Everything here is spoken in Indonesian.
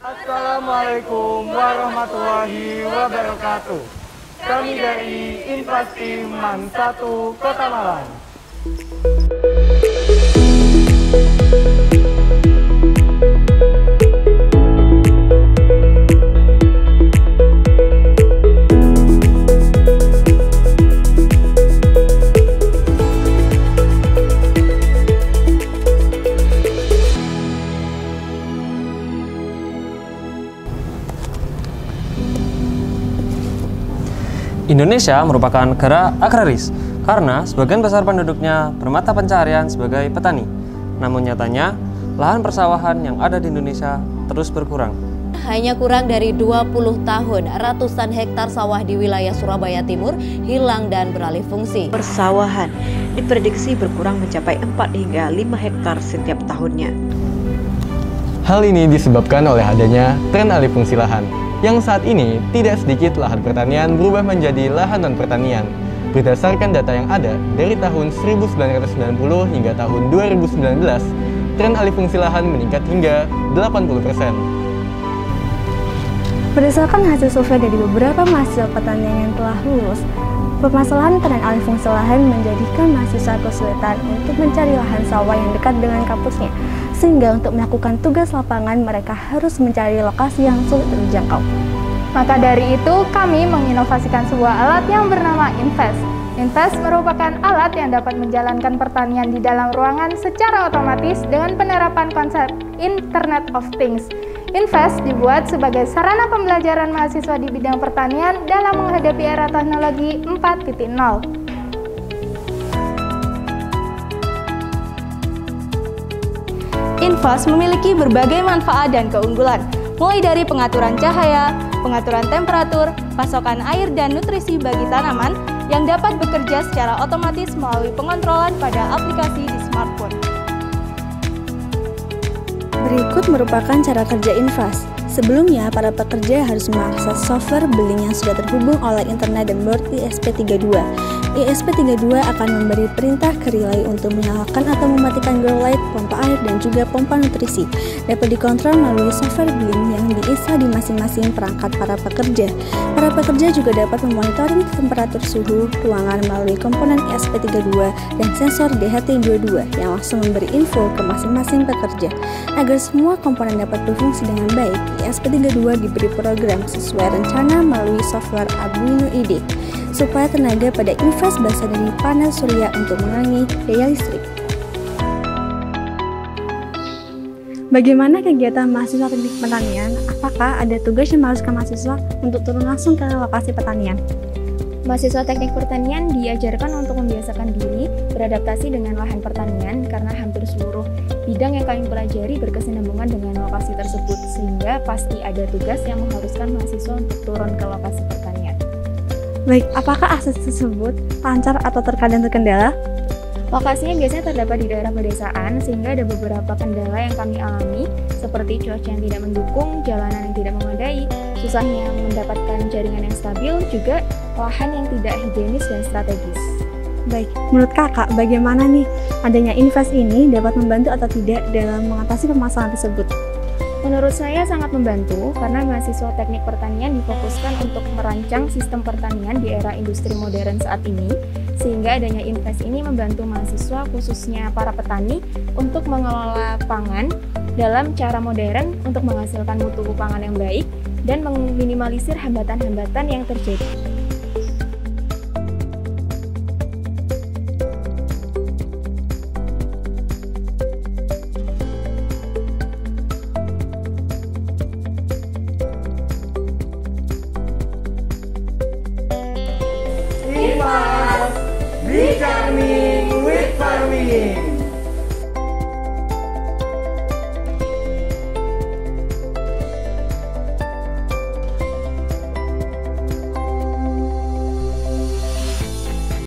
Assalamualaikum warahmatullahi wabarakatuh. Kami dari Infas Tim MAN 1 Kota Malang. Indonesia merupakan negara agraris karena sebagian besar penduduknya bermata pencaharian sebagai petani. Namun nyatanya, lahan persawahan yang ada di Indonesia terus berkurang. Hanya kurang dari 20 tahun, ratusan hektar sawah di wilayah Surabaya Timur hilang dan beralih fungsi. Persawahan diprediksi berkurang mencapai 4 hingga 5 hektar setiap tahunnya. Hal ini disebabkan oleh adanya tren alih fungsi lahan, yang saat ini tidak sedikit lahan pertanian berubah menjadi lahan non-pertanian. Berdasarkan data yang ada, dari tahun 1990 hingga tahun 2019, tren alih fungsi lahan meningkat hingga 80%. Berdasarkan hasil survei dari beberapa mahasiswa pertanian yang telah lulus, permasalahan tren alih fungsi lahan menjadikan mahasiswa kesulitan untuk mencari lahan sawah yang dekat dengan kampusnya, sehingga untuk melakukan tugas lapangan mereka harus mencari lokasi yang sulit terjangkau. Maka dari itu, kami menginovasikan sebuah alat yang bernama Invest. Invest merupakan alat yang dapat menjalankan pertanian di dalam ruangan secara otomatis dengan penerapan konsep Internet of Things. Invest dibuat sebagai sarana pembelajaran mahasiswa di bidang pertanian dalam menghadapi era teknologi 4.0. Infas memiliki berbagai manfaat dan keunggulan, mulai dari pengaturan cahaya, pengaturan temperatur, pasokan air dan nutrisi bagi tanaman yang dapat bekerja secara otomatis melalui pengontrolan pada aplikasi di smartphone. Berikut merupakan cara kerja Infas. Sebelumnya, para pekerja harus mengakses software billing yang sudah terhubung oleh internet dan board ESP32. ESP32 akan memberi perintah ke relay untuk menyalakan atau mematikan grow light, pompa air, dan juga pompa nutrisi. Dapat dikontrol melalui software billing yang diinstal di masing-masing perangkat para pekerja. Para pekerja juga dapat memonitoring temperatur suhu ruangan melalui komponen ESP32 dan sensor DHT22 yang langsung memberi info ke masing-masing pekerja. Agar semua komponen dapat berfungsi dengan baik, ESP32 diberi program sesuai rencana melalui software Arduino IDE, supaya tenaga pada Infas berasal dari panel surya untuk mengurangi daya listrik. Bagaimana kegiatan mahasiswa teknik pertanian? Apakah ada tugas yang mengharuskan mahasiswa untuk turun langsung ke lokasi pertanian? Mahasiswa teknik pertanian diajarkan untuk membiasakan diri beradaptasi dengan lahan pertanian karena hampir seluruh bidang yang kami pelajari berkesinambungan dengan lokasi tersebut, sehingga pasti ada tugas yang mengharuskan mahasiswa untuk turun ke lokasi pertanian. Baik, apakah akses tersebut lancar atau terkadang terkendala? Lokasinya biasanya terdapat di daerah pedesaan, sehingga ada beberapa kendala yang kami alami, seperti cuaca yang tidak mendukung, jalanan yang tidak memadai, susahnya mendapatkan jaringan yang stabil, juga lahan yang tidak higienis dan strategis. Baik, menurut kakak, bagaimana nih adanya Invest ini dapat membantu atau tidak dalam mengatasi permasalahan tersebut? Menurut saya sangat membantu karena mahasiswa teknik pertanian difokuskan untuk merancang sistem pertanian di era industri modern saat ini, sehingga adanya Invest ini membantu mahasiswa khususnya para petani untuk mengelola pangan dalam cara modern untuk menghasilkan mutu pangan yang baik dan meminimalisir hambatan-hambatan yang terjadi. Infas, be charming with farming.